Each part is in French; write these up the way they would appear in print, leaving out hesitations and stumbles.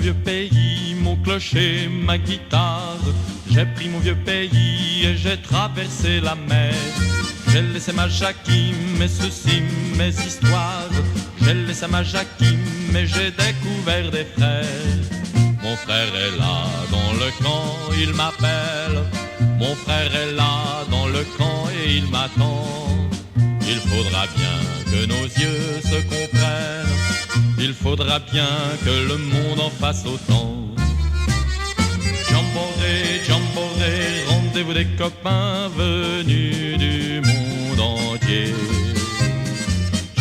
vieux pays, mon clocher, ma guitare. J'ai pris mon vieux pays et j'ai traversé la mer. J'ai laissé ma Jacquime, mes soucis, mes histoires. J'ai laissé ma Jacquime et j'ai découvert des frères. Mon frère est là dans le camp, il m'appelle. Mon frère est là dans le camp et il m'attend. Il faudra bien que nos yeux se comprennent. Il faudra bien que le monde en fasse autant. Jamboree, jamboree, rendez-vous des copains venus du monde entier.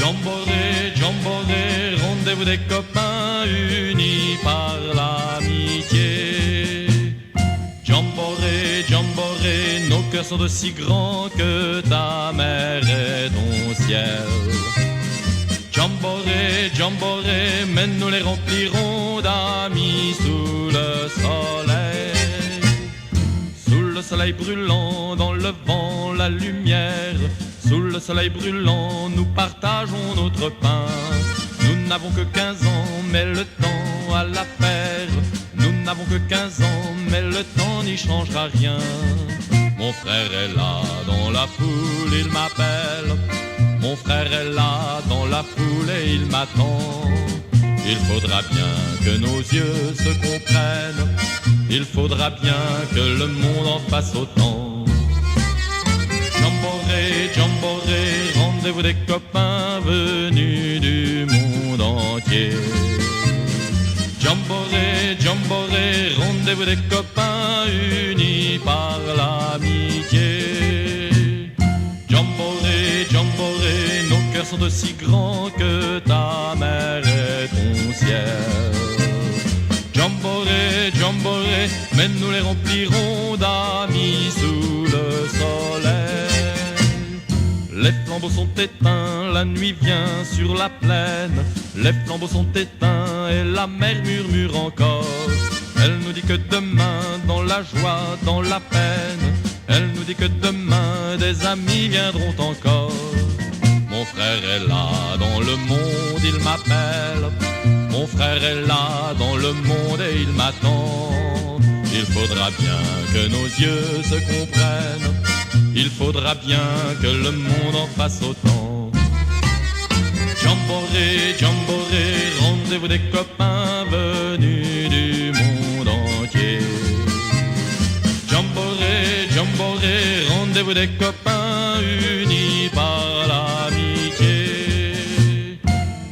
Jamboree, jamboree, rendez-vous des copains unis par l'amitié. Jamboree, jamboree, nos cœurs sont aussi grands que ta mer et ton ciel. Jamboree, jamboree, mais nous les remplirons d'amis sous le soleil. Sous le soleil brûlant, dans le vent, la lumière. Sous le soleil brûlant, nous partageons notre pain. Nous n'avons que 15 ans, mais le temps a l'affaire. Nous n'avons que 15 ans, mais le temps n'y changera rien. Mon frère est là dans la foule, il m'appelle. Mon frère est là dans la foule et il m'attend. Il faudra bien que nos yeux se comprennent. Il faudra bien que le monde en fasse autant. Jamboree, jamboree, rendez-vous des copains venus du monde entier. Jamboree, jamboree, rendez-vous des copains unis par l'amitié. Jamboree, jamboree, nos cœurs sont aussi grands que ta mer et ton ciel. Jamboree, jamboree, mais nous les remplirons d'amis sous le soleil. Les flambeaux sont éteints, la nuit vient sur la plaine. Les flambeaux sont éteints et la mer murmure encore. Elle nous dit que demain, dans la joie, dans la peine, elle nous dit que demain, des amis viendront encore. Mon frère est là dans le monde, il m'appelle. Mon frère est là dans le monde et il m'attend. Il faudra bien que nos yeux se comprennent. Il faudra bien que le monde en fasse autant. Jamboree, jamboree, rendez-vous des copains venus du monde entier. Jamboree, jamboree, rendez-vous des copains unis par l'amitié.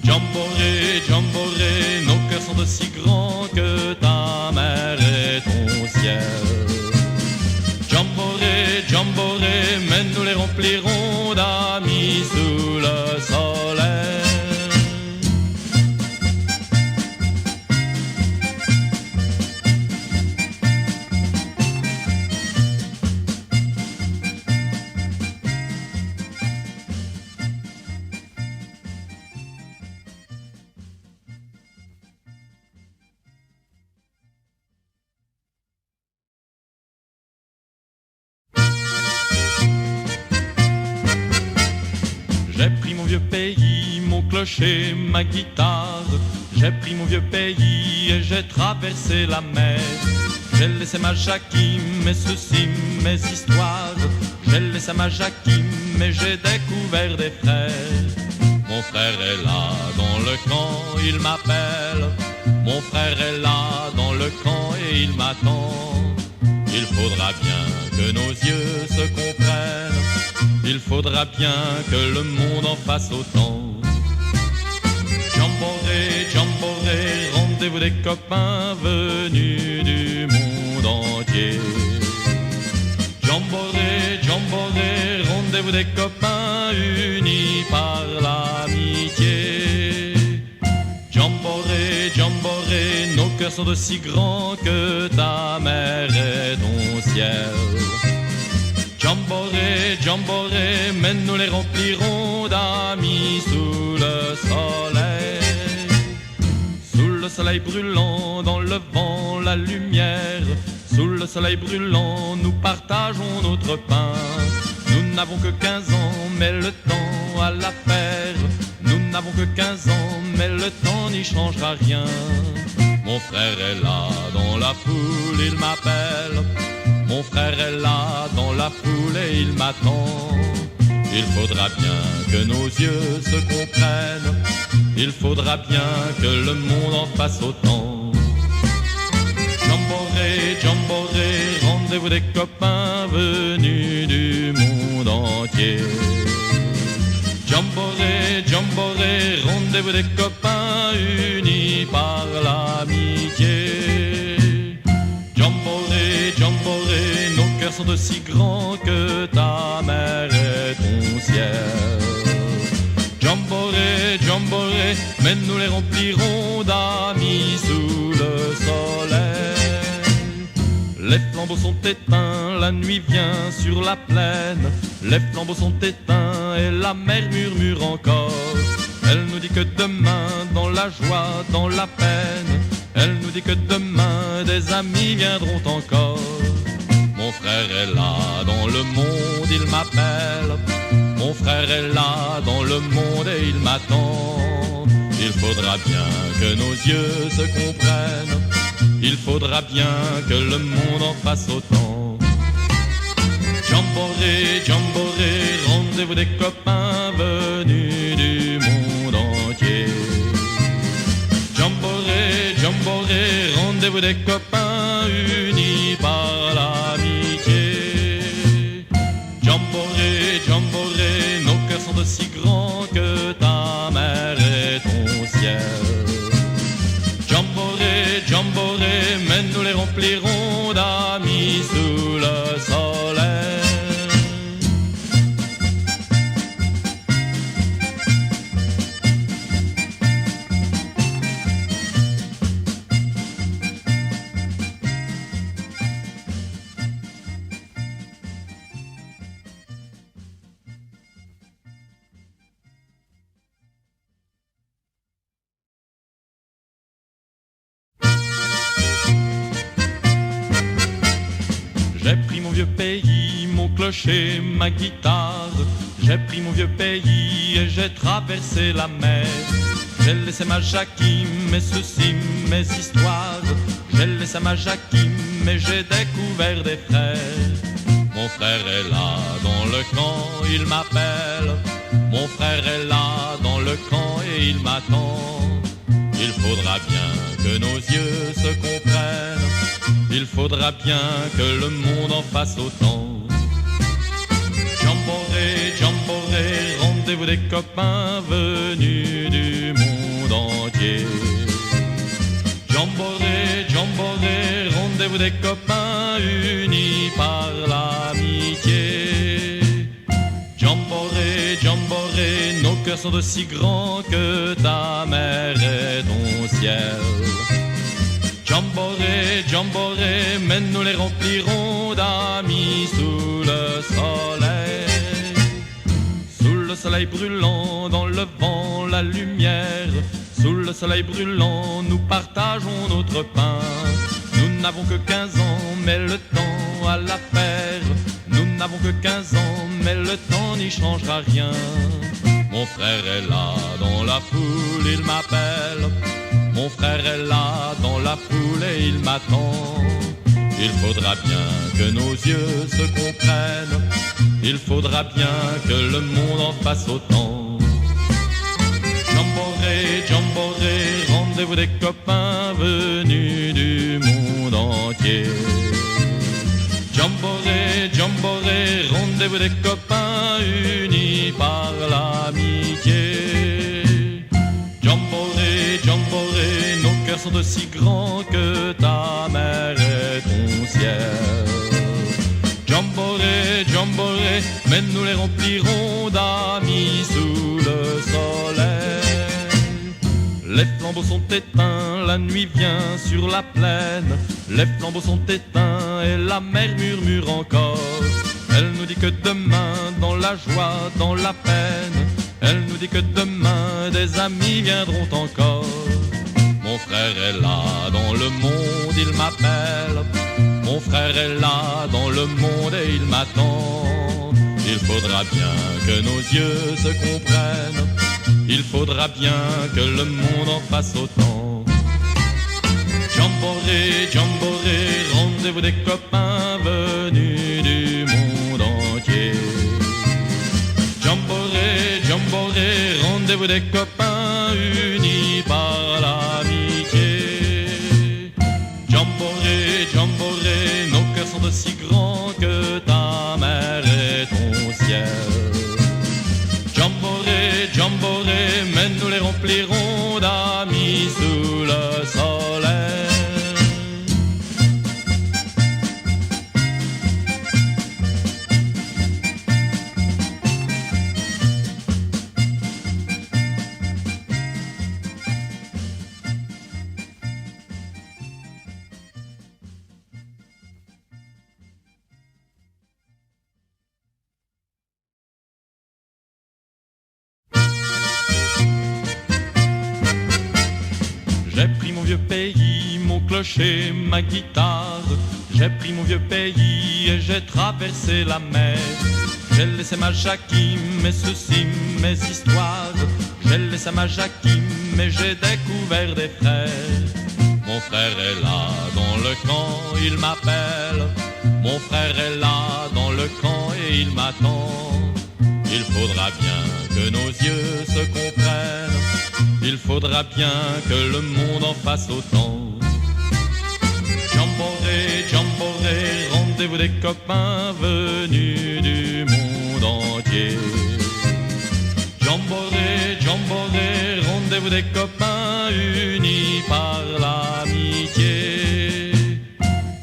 Jamboree, jamboree, nos cœurs sont aussi grands que ta mer et ton ciel. Jamboree, jamboree, mais nous les remplirons d'amis sous le soleil. J'ai pris mon vieux pays, mon clocher, ma guitare. J'ai pris mon vieux pays et j'ai traversé la mer. J'ai laissé ma Jacquime, mes soucis, mes histoires. J'ai laissé ma Jacquime et j'ai découvert des frères. Mon frère est là dans le camp, il m'appelle. Mon frère est là dans le camp et il m'attend. Il faudra bien que nos yeux se comprennent. Il faudra bien que le monde en fasse autant. Jamboree, jamboree, rendez-vous des copains venus du monde entier. Jamboree, jamboree, rendez-vous des copains unis par l'amitié. Jamboree, jamboree, nos cœurs sont aussi grands que ta mer et ton ciel. Jamboree, jamboree, mais nous les remplirons d'amis sous le soleil. Sous le soleil brûlant, dans le vent, la lumière. Sous le soleil brûlant, nous partageons notre pain. Nous n'avons que 15 ans, mais le temps a l'affaire. Nous n'avons que 15 ans, mais le temps n'y changera rien. Mon Mon frère est là dans la foule, il m'appelle. Mon frère est là dans la foule et il m'attend. Il faudra bien que nos yeux se comprennent. Il faudra bien que le monde en fasse autant. Jamboree, jamboree, rendez-vous des copains venus du monde entier. Jamboree, jamboree, rendez-vous des copains unis par l'amitié. Jamboree, jamboree, nos cœurs sont aussi grands que ta mer et ton ciel. Jamboree, jamboree, mais nous les remplirons d'amis sous le soleil. Les flambeaux sont éteints, la nuit vient sur la plaine. Les flambeaux sont éteints et la mer murmure encore. Elle nous dit que demain, dans la joie, dans la peine, elle nous dit que demain, des amis viendront encore. Mon frère est là dans le monde, il m'appelle. Mon frère est là dans le monde et il m'attend. Il faudra bien que nos yeux se comprennent. Il faudra bien que le monde en fasse autant. Jamboree, jamboree, rendez-vous des copains venus du monde entier. Jamboree, jamboree, rendez-vous des copains unis par l'amitié. Jamboree, jamboree, nos cœurs sont aussi grands que ta mer et ton ciel. Jamboree, jamboree, mais nous les remplirons d'amis sous le soleil. J'ai pris mon vieux pays, mon clocher, ma guitare. J'ai pris mon vieux pays et j'ai traversé la mer. J'ai laissé ma Jacquime, mes soucis, mes histoires. J'ai laissé ma Jacquime et j'ai découvert des frères. Mon frère est là dans le camp, il m'appelle. Mon frère est là dans le camp et il m'attend. Il faudra bien que nos yeux se comprennent. Il faudra bien que le monde en fasse autant. Jamboree, jamboree, rendez-vous des copains venus du monde entier. Jamboree, jamboree, rendez-vous des copains unis par l'amitié. Jamboree, jamboree, nos cœurs sont aussi grands que ta mer et ton ciel. Jamboree, jamboree, mais nous les remplirons d'amis sous le soleil. Sous le soleil brûlant, dans le vent, la lumière. Sous le soleil brûlant, nous partageons notre pain. Nous n'avons que 15 ans, mais le temps a l'affaire. Nous n'avons que 15 ans, mais le temps n'y changera rien. Mon frère est là dans la foule, il m'appelle. Mon frère est là dans la foule et il m'attend. Il faudra bien que nos yeux se comprennent. Il faudra bien que le monde en fasse autant. Jamboree, jamboree, rendez-vous des copains venus du monde entier. Jamboree, jamboree, rendez-vous des copains unis par l'amitié. Jamboree, jamboree, nos cœurs sont aussi grands que ta mer et ton ciel. Jamboree, jamboree, mais nous les remplirons d'amis sous le soleil. Les flambeaux sont éteints, la nuit vient sur la plaine. Les flambeaux sont éteints et la mer murmure encore. Elle nous dit que demain, dans la joie, dans la peine, elle nous dit que demain, des amis viendront encore. Mon frère est là dans le monde, il m'appelle. Mon frère est là dans le monde et il m'attend. Il faudra bien que nos yeux se comprennent. Il faudra bien que le monde en fasse autant. Jamboree, jamboree, rendez-vous des copains venus du monde entier. Jamboree, jamboree, rendez-vous des copains unis par l'amitié. Jamboree, jamboree, nos cœurs sont aussi grands que ta mer et ton ciel. Jamboree, jamboree, mais nous les remplirons d'amis sous le soleil. J'ai pris mon vieux pays, mon clocher, ma guitare. J'ai pris mon vieux pays et j'ai traversé la mer. J'ai laissé ma Jacquime, mes soucis, mes histoires. J'ai laissé ma Jacquime et j'ai découvert des frères. Mon frère est là dans le camp, il m'appelle. Mon frère est là dans le camp et il m'attend. Il faudra bien que nos yeux se comprennent. Il faudra bien que le monde en fasse autant. Jamboree, jamboree, rendez-vous des copains venus du monde entier. Jamboree, jamboree, rendez-vous des copains unis par l'amitié.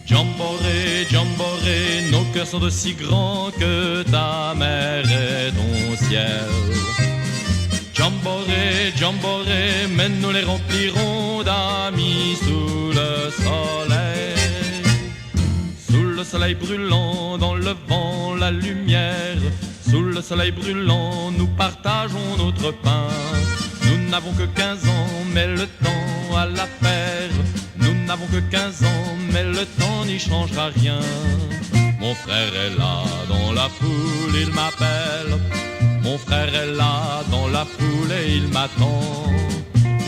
Jamboree, jamboree, nos cœurs sont aussi grands que ta mer et ton ciel. Jamboree, jamboree, mais nous les remplirons d'amis sous le soleil. Sous le soleil brûlant, dans le vent, la lumière. Sous le soleil brûlant, nous partageons notre pain. Nous n'avons que 15 ans, mais le temps a l'affaire. Nous n'avons que 15 ans, mais le temps n'y changera rien. Mon frère est là dans la foule, il m'appelle. Mon frère est là dans la foule et il m'attend.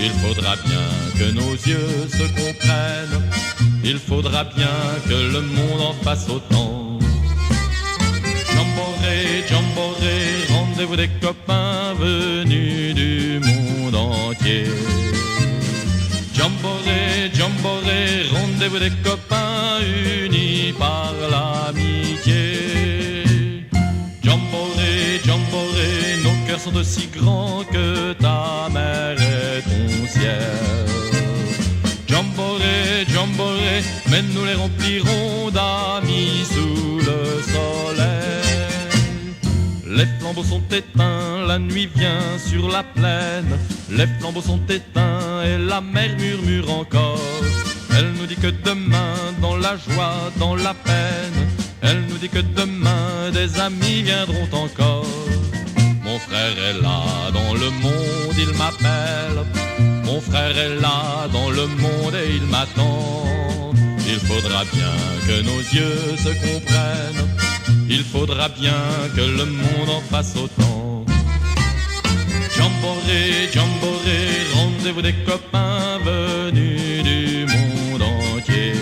Il faudra bien que nos yeux se comprennent. Il faudra bien que le monde en fasse autant. Jamboree, jamboree, rendez-vous des copains venus du monde entier. Jamboree, jamboree, rendez-vous des copains unis par l'amitié. Jamboree, jamboree, nos cœurs sont aussi grands que ta mer et ton ciel. Jamboree, jamboree, mais nous les remplirons d'amis sous le soleil. Les flambeaux sont éteints, la nuit vient sur la plaine. Les flambeaux sont éteints et la mer murmure encore. Elle nous dit que demain, dans la joie, dans la peine, elle nous dit que demain, des amis viendront encore. Mon frère est là dans le monde, il m'appelle. Mon frère est là dans le monde et il m'attend. Il faudra bien que nos yeux se comprennent. Il faudra bien que le monde en fasse autant. Jamboree, jamboree, rendez-vous des copains venus du monde entier.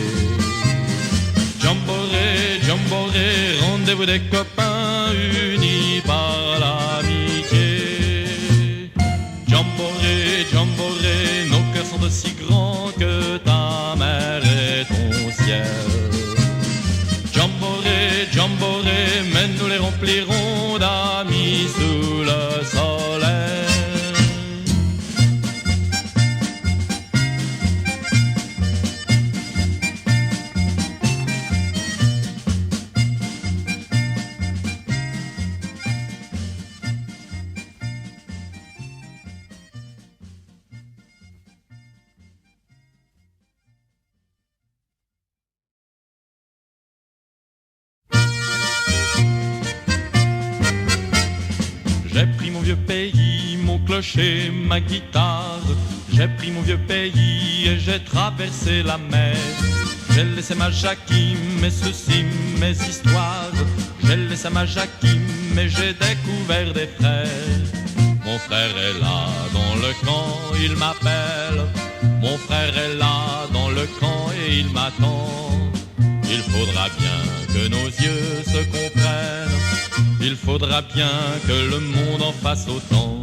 Jamboree, jamboree, rendez-vous des copains unis par l'amitié. Jamboree, jamboree, nos cœurs sont aussi grands que ta mer et ton ciel. Jamboree, jamboree, mais nous les remplirons d'amis sous le soleil. J'ai pris mon vieux pays, mon clocher, ma guitare. J'ai pris mon vieux pays et j'ai traversé la mer. J'ai laissé ma Jacquime, mes soucis, mes histoires. J'ai laissé ma Jacquime et j'ai découvert des frères. Mon frère est là dans le camp, il m'appelle. Mon frère est là dans le le camp et il m'attend. Il faudra bien que nos yeux se comprennent. Il faudra bien que le monde en fasse autant.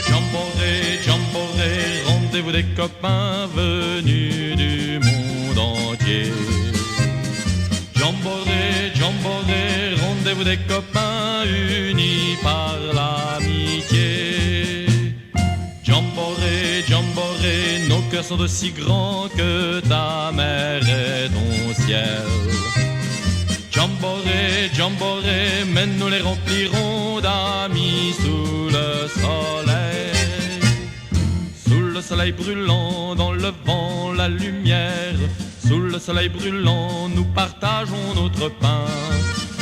Jamboree, jamboree, rendez-vous des copains venus du monde entier. Jamboree, jamboree, rendez-vous des copains unis par l'amitié. Jamboree, jamboree, nos cœurs sont aussi grands que ta mer et ton ciel. Jamboree, jamboree, mais nous les remplirons d'amis sous le soleil. Sous le soleil brûlant, dans le vent, la lumière. Sous le soleil brûlant, nous partageons notre pain.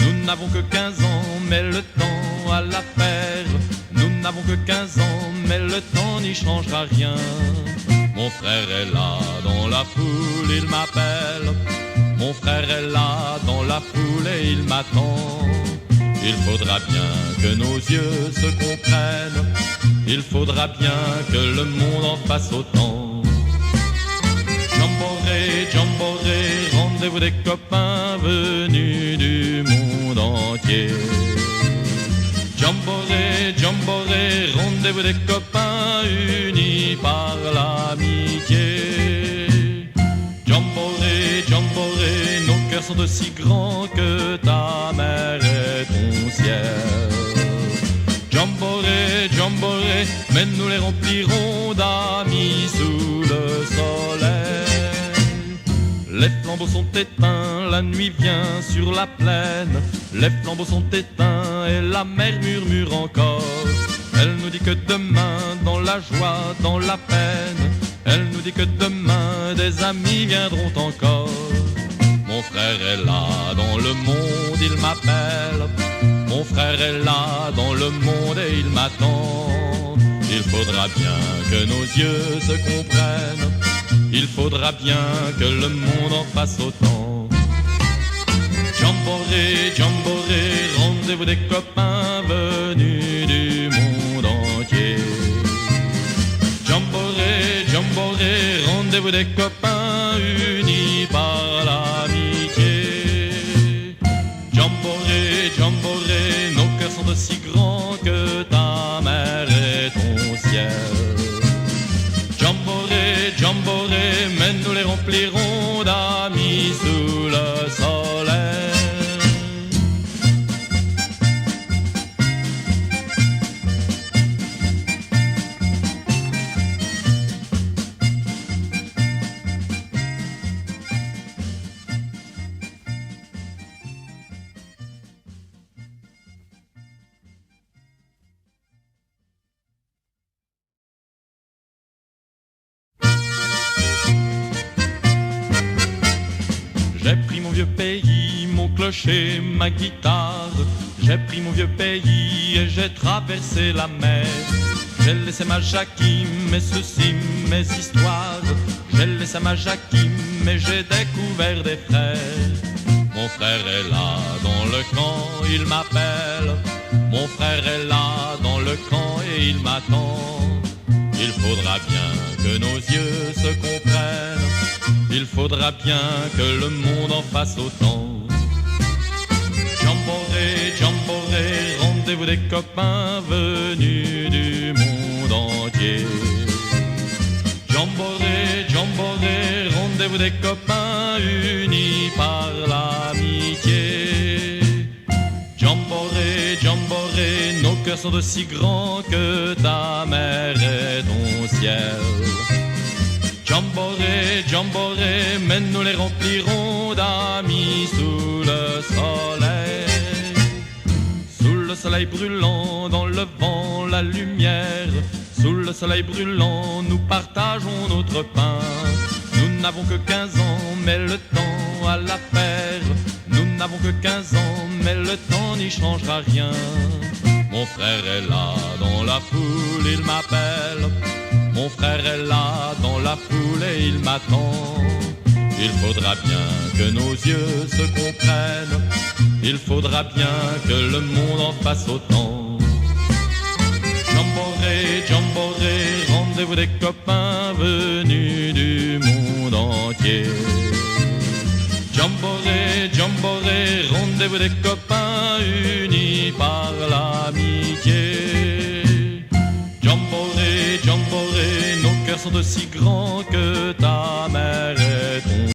Nous n'avons que 15 ans, mais le temps a l'affaire. Nous n'avons que 15 ans, mais le temps n'y changera rien. Mon frère est là dans la foule, il m'appelle. Mon frère est là dans la foule et il m'attend. Il faudra bien que nos yeux se comprennent. Il faudra bien que le monde en fasse autant. Jamboree, jamboree, rendez-vous des copains venus du monde entier. Jamboree, jamboree, rendez-vous des copains unis par l'amitié. Jamboree, jamboree, nos cœurs sont aussi grands que ta mer et ton ciel. Jamboree, jamboree, mais nous les remplirons d'amis sous le soleil. Les flambeaux sont éteints, la nuit vient sur la plaine. Les flambeaux sont éteints et la mer murmure encore. Elle nous dit que demain, dans la joie, dans la peine, elle nous dit que demain, des amis viendront encore. Mon frère est là dans le monde, il m'appelle. Mon frère est là dans le monde et il m'attend. Il faudra bien que nos yeux se comprennent. Il faudra bien que le monde en fasse autant. Jamboree, jamboree, rendez-vous des copains venus du monde entier. Jamboree, jamboree, rendez-vous des copains unis par l'amitié. Jamboree, jamboree, nos cœurs sont aussi grands que ta mer et ton ciel. Jamboree, jamboree, mais nous les remplirons d'amis sous le soleil. J'ai pris mon vieux pays, mon clocher, ma guitare. J'ai pris mon vieux pays et j'ai traversé la mer. J'ai laissé ma Jacquime, mes soucis, mes histoires. J'ai laissé ma Jacquime et j'ai découvert des frères. Mon frère est là dans le camp, il m'appelle. Mon frère est là dans le camp et il m'attend. Il faudra bien que nos yeux se comprennent. Il faudra bien que le monde en fasse autant. Jamboree, jamboree, rendez-vous des copains venus du monde entier. Jamboree, jamboree, rendez-vous des copains unis par l'amitié. Jamboree, jamboree, nos cœurs sont aussi grands que ta mer et ton ciel. Jamboree, jamboree, mais nous les remplirons d'amis sous le soleil. Sous le soleil brûlant, dans le vent, la lumière. Sous le soleil brûlant, nous partageons notre pain. Nous n'avons que 15 ans, mais le temps a l'affaire. Nous n'avons que 15 ans, mais le temps n'y changera rien. Mon frère est là dans la foule, il m'appelle. Mon frère est là dans la foule et il m'attend. Il faudra bien que nos yeux se comprennent. Il faudra bien que le monde en fasse autant. Jamboree, jamboree, rendez-vous des copains venus du monde. entier. Jamboree, jamboree, rendez-vous des copains unis par l'amitié. Jamboree, jamboree, nos cœurs sont aussi grands que ta mère et ton